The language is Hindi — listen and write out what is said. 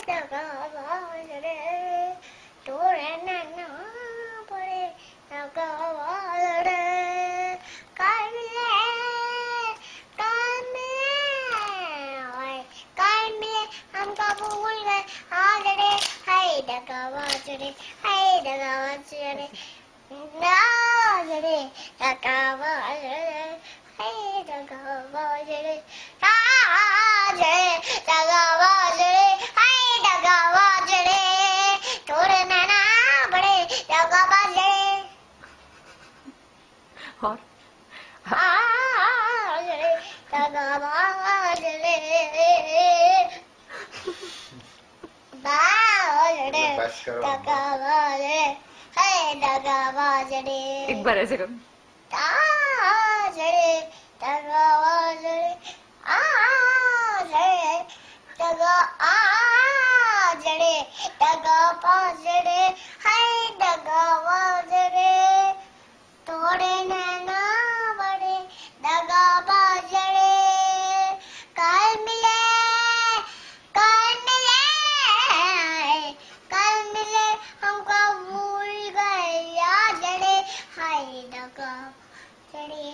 दगा बाजरे तोरे नैना बड़े दगा बाजरे हमका भूल गए हाजरे हाय दगा बाजरे नाजरे दगा बाजरे हाय दगा बाजरे नाजरे दगा बाजरे हाय दगा बाजरे तोरे नैना बड़े दगा बाजरे और दगा बाजरे दगा बाजरे हाय दगा बाजरे एक बार ऐसे करो आजरे दगा बाजरे आजरे दगा आजरे दगा बाजरे हाय दगा बाजरे तोड़े नैना बड़े दगा बाजरे कल मिले हमको भूल गए याजरे हाय दगा बाजरे